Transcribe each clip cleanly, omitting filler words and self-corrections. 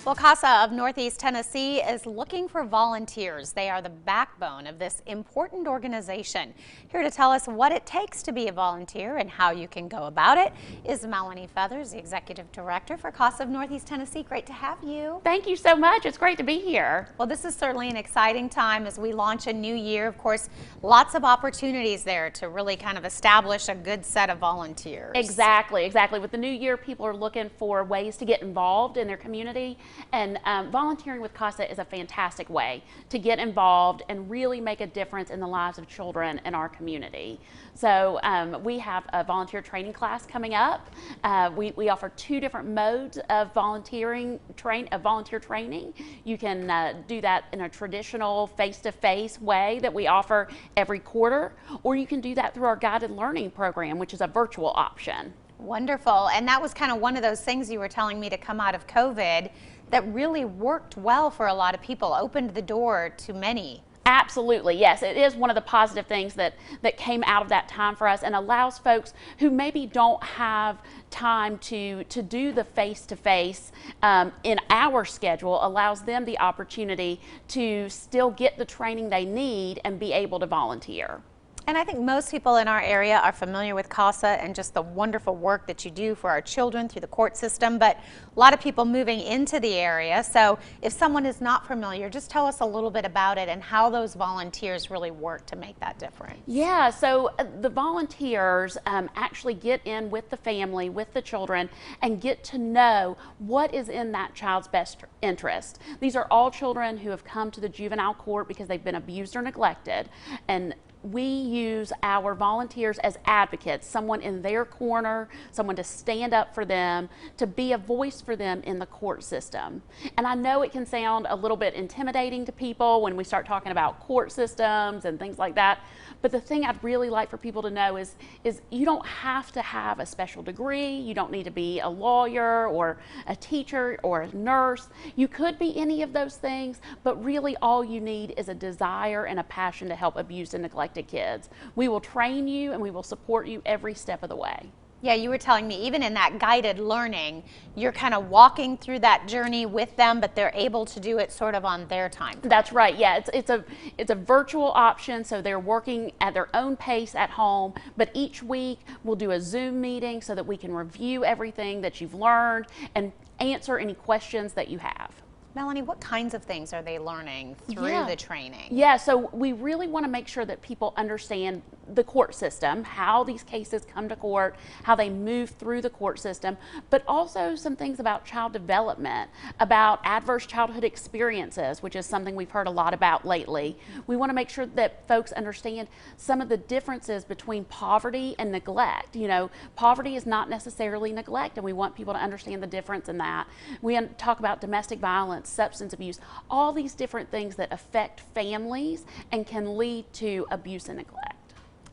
Well, CASA of Northeast Tennessee is looking for volunteers. They are the backbone of this important organization. Here to tell us what it takes to be a volunteer and how you can go about it is Melanie Feathers, the Executive Director for CASA of Northeast Tennessee. Great to have you. Thank you so much. It's great to be here. Well, this is certainly an exciting time as we launch a new year. Of course, lots of opportunities there to really kind of establish a good set of volunteers. Exactly. With the new year, people are looking for ways to get involved in their community. And volunteering with CASA is a fantastic way to get involved and really make a difference in the lives of children in our community. So we have a volunteer training class coming up. We offer two different modes of volunteer training. You can do that in a traditional face-to-face way that we offer every quarter, or you can do that through our guided learning program, which is a virtual option. Wonderful. And that was kind of one of those things you were telling me to come out of COVID that really worked well for a lot of people, opened the door to many. Absolutely, yes. It is one of the positive things that came out of that time for us, and allows folks who maybe don't have time to do the face-to-face in our schedule, allows them the opportunity to still get the training they need and be able to volunteer. And I think most people in our area are familiar with CASA and just the wonderful work that you do for our children through the court system, but a lot of people moving into the area. So if someone is not familiar, just tell us a little bit about it and how those volunteers really work to make that difference. Yeah, so the volunteers actually get in with the family, with the children, and get to know what is in that child's best interest. These are all children who have come to the juvenile court because they've been abused or neglected, and we use our volunteers as advocates, someone in their corner, someone to stand up for them, to be a voice for them in the court system. And I know it can sound a little bit intimidating to people when we start talking about court systems and things like that, but the thing I'd really like for people to know is you don't have to have a special degree, you don't need to be a lawyer or a teacher or a nurse. You could be any of those things, but really all you need is a desire and a passion to help abused and neglected kids. We will train you and we will support you every step of the way. Yeah, you were telling me even in that guided learning, you're kind of walking through that journey with them, but they're able to do it sort of on their time. That's right. Yeah, it's a virtual option, so they're working at their own pace at home, but each week we'll do a Zoom meeting so that we can review everything that you've learned and answer any questions that you have. Melanie, what kinds of things are they learning through the training? Yeah, so we really want to make sure that people understand the court system, how these cases come to court, how they move through the court system, but also some things about child development, about adverse childhood experiences, which is something we've heard a lot about lately. We want to make sure that folks understand some of the differences between poverty and neglect. You know, poverty is not necessarily neglect, and we want people to understand the difference in that. We talk about domestic violence, substance abuse, all these different things that affect families and can lead to abuse and neglect.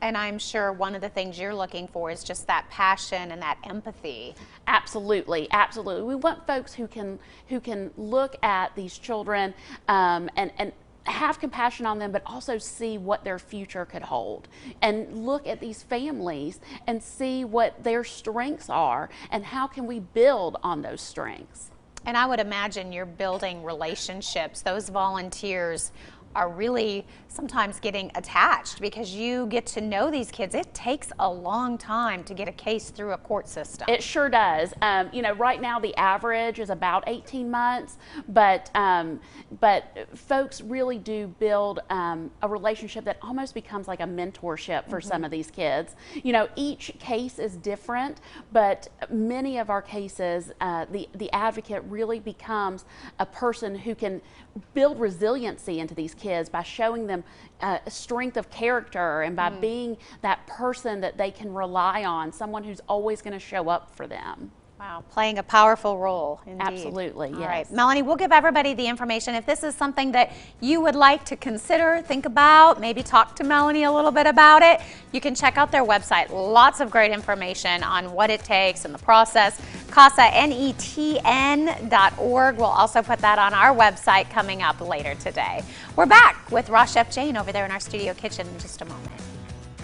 And I'm sure one of the things you're looking for is just that passion and that empathy. Absolutely, absolutely. We want folks who can look at these children and have compassion on them, but also see what their future could hold, and look at these families and see what their strengths are and how can we build on those strengths. And I would imagine you're building relationships. Those volunteers are really sometimes getting attached because you get to know these kids. It takes a long time to get a case through a court system. It sure does. You know, right now the average is about 18 months, but folks really do build a relationship that almost becomes like a mentorship for some of these kids. You know, each case is different, but many of our cases, the advocate really becomes a person who can build resiliency into these kids by showing them strength of character and by being that person that they can rely on, someone who's always going to show up for them. Wow, playing a powerful role, indeed. Absolutely, yes. All right, Melanie, we'll give everybody the information. If this is something that you would like to consider, think about, maybe talk to Melanie a little bit about it, you can check out their website. Lots of great information on what it takes and the process. CASANETN.org. We'll also put that on our website coming up later today. We're back with Ross Chef Jane over there in our studio kitchen in just a moment.